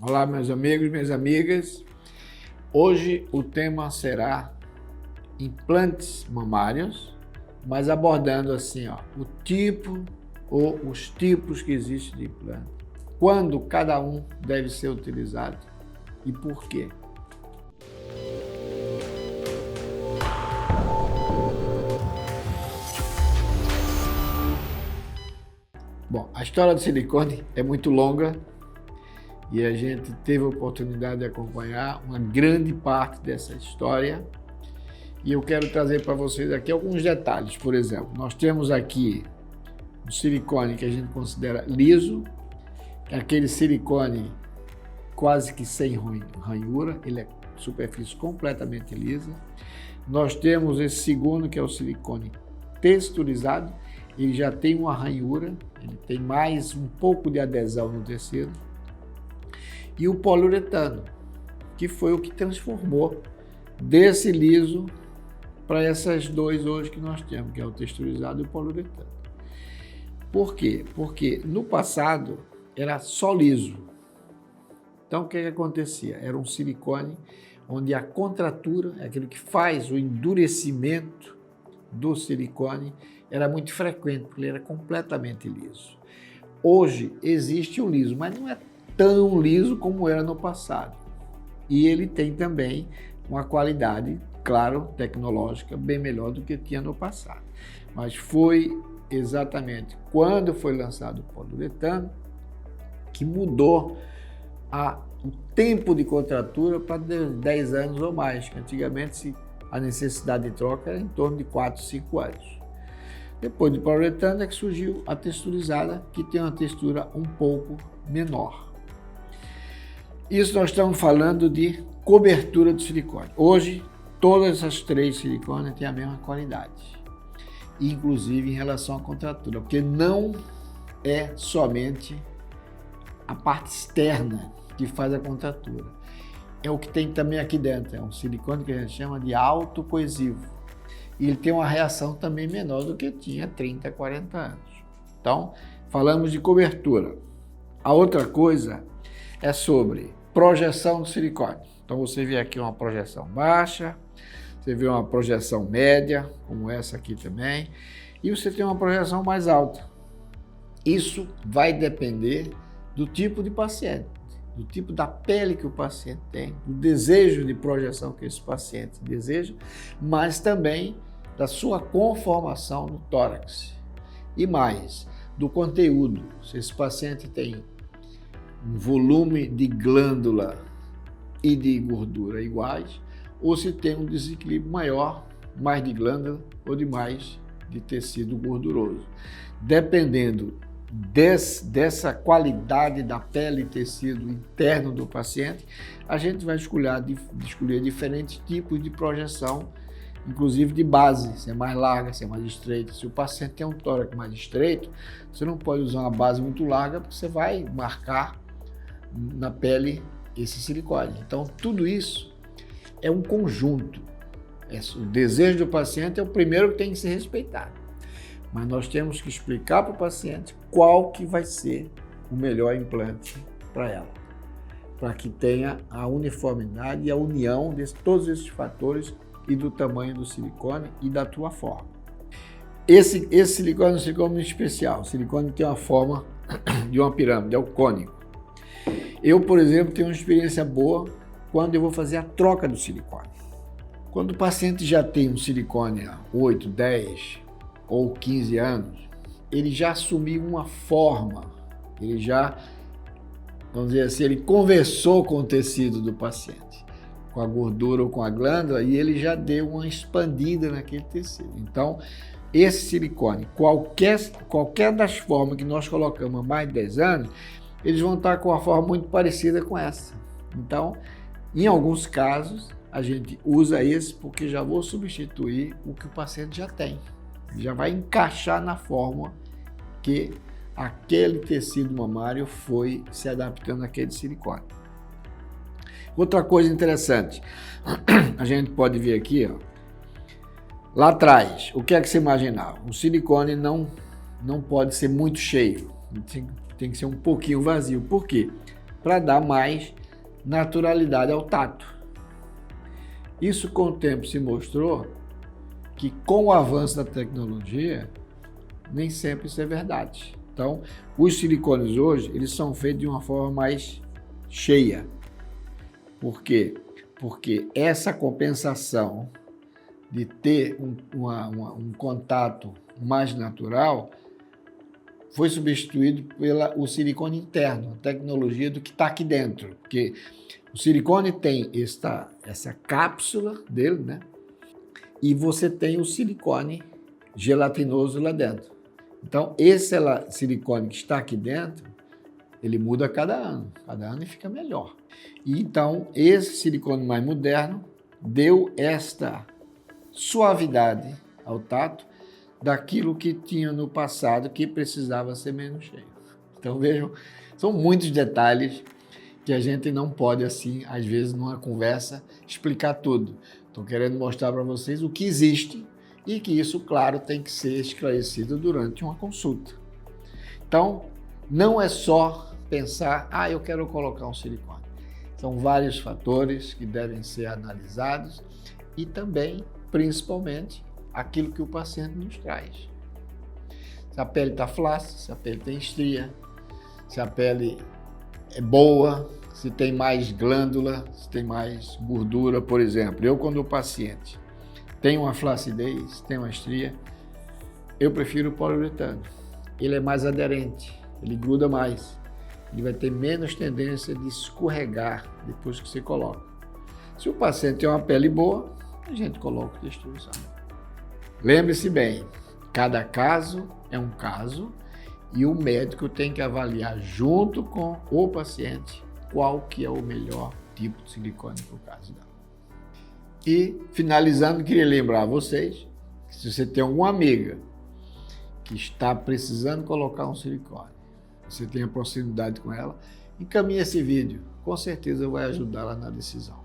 Olá, meus amigos, minhas amigas. Hoje o tema será implantes mamários, mas abordando assim, o tipo ou os tipos que existem de implante, quando cada um deve ser utilizado e por quê. Bom, a história do silicone é muito longa e a gente teve a oportunidade de acompanhar uma grande parte dessa história e eu quero trazer para vocês aqui alguns detalhes. Por exemplo, nós temos aqui o silicone que a gente considera liso, é aquele silicone quase que sem ranhura, ele é superfície completamente lisa. Nós temos esse segundo que é o silicone texturizado, ele já tem uma ranhura, ele tem mais um pouco de adesão no tecido. E o poliuretano, que foi o que transformou desse liso para essas dois hoje que nós temos, que é o texturizado e o poliuretano. Por quê? Porque no passado era só liso. Então o que acontecia? Era um silicone onde a contratura, aquilo que faz o endurecimento do silicone, era muito frequente, porque ele era completamente liso. Hoje existe o liso, mas não é tão liso como era no passado. E ele tem também uma qualidade, claro, tecnológica, bem melhor do que tinha no passado. Mas foi exatamente quando foi lançado o poliuretano que mudou o tempo de contratura para 10 anos ou mais, que antigamente a necessidade de troca era em torno de 4, 5 anos. Depois do poliuretano é que surgiu a texturizada, que tem uma textura um pouco menor. Isso nós estamos falando de cobertura do silicone. Hoje, todas essas três silicones têm a mesma qualidade, inclusive em relação à contratura, porque não é somente a parte externa que faz a contratura. É o que tem também aqui dentro, é um silicone que a gente chama de autocoesivo. E ele tem uma reação também menor do que tinha 30, 40 anos. Então, falamos de cobertura. A outra coisa é sobre projeção do silicone. Então, você vê aqui uma projeção baixa, você vê uma projeção média, como essa aqui também, e você tem uma projeção mais alta. Isso vai depender do tipo de paciente, do tipo da pele que o paciente tem, do desejo de projeção que esse paciente deseja, mas também da sua conformação no tórax. E mais, do conteúdo. Se esse paciente tem um volume de glândula e de gordura iguais, ou se tem um desequilíbrio maior, mais de glândula ou de mais de tecido gorduroso. Dependendo dessa qualidade da pele e tecido interno do paciente, a gente vai escolher diferentes tipos de projeção, inclusive de base, se é mais larga, se é mais estreita. Se o paciente tem um tórax mais estreito, você não pode usar uma base muito larga, porque você vai marcar na pele esse silicone. Então, tudo isso é um conjunto. O desejo do paciente é o primeiro que tem que ser respeitado. Mas nós temos que explicar para o paciente qual que vai ser o melhor implante para ela, para que tenha a uniformidade e a união de todos esses fatores e do tamanho do silicone e da tua forma. Esse silicone é um silicone especial. O silicone tem uma forma de uma pirâmide, é o cônico. Eu, por exemplo, tenho uma experiência boa quando eu vou fazer a troca do silicone. Quando o paciente já tem um silicone há 8, 10 ou 15 anos, ele já assumiu uma forma, ele já, vamos dizer assim, ele conversou com o tecido do paciente, com a gordura ou com a glândula, e ele já deu uma expandida naquele tecido. Então, esse silicone, qualquer das formas que nós colocamos há mais de 10 anos, eles vão estar com uma forma muito parecida com essa. Então, em alguns casos, a gente usa esse porque já vou substituir o que o paciente já tem. Já vai encaixar na forma que aquele tecido mamário foi se adaptando àquele silicone. Outra coisa interessante, a gente pode ver aqui, lá atrás, o que é que você imaginava? O silicone não pode ser muito cheio, tem que ser um pouquinho vazio. Por quê? para dar mais naturalidade ao tato. Isso com o tempo se mostrou que com o avanço da tecnologia, nem sempre isso é verdade. Então, os silicones hoje, eles são feitos de uma forma mais cheia. Por quê? Porque essa compensação de ter um contato mais natural foi substituído pelo silicone interno, a tecnologia do que está aqui dentro. Porque o silicone tem essa cápsula dele, né? E você tem o silicone gelatinoso lá dentro. Então, esse silicone que está aqui dentro, ele muda cada ano e fica melhor. E então, esse silicone mais moderno deu esta suavidade ao tato daquilo que tinha no passado que precisava ser menos cheio. Então, vejam, são muitos detalhes que a gente não pode, assim, às vezes, numa conversa, explicar tudo. Estou querendo mostrar para vocês o que existe e que isso, claro, tem que ser esclarecido durante uma consulta. Então, não é só pensar, eu quero colocar um silicone. São vários fatores que devem ser analisados e também, principalmente, aquilo que o paciente nos traz. Se a pele está flácida, se a pele tem estria, se a pele é boa, se tem mais glândula, se tem mais gordura, por exemplo. Eu, quando o paciente tem uma flacidez, tem uma estria, eu prefiro o poliuretano. Ele é mais aderente, ele gruda mais. Ele vai ter menos tendência de escorregar depois que você coloca. Se o paciente tem uma pele boa, a gente coloca o textura usado. Lembre-se bem, cada caso é um caso e o médico tem que avaliar junto com o paciente qual que é o melhor tipo de silicone para o caso dela. E, finalizando, queria lembrar a vocês que se você tem alguma amiga que está precisando colocar um silicone, você tem a proximidade com ela, encaminhe esse vídeo, com certeza vai ajudá-la na decisão.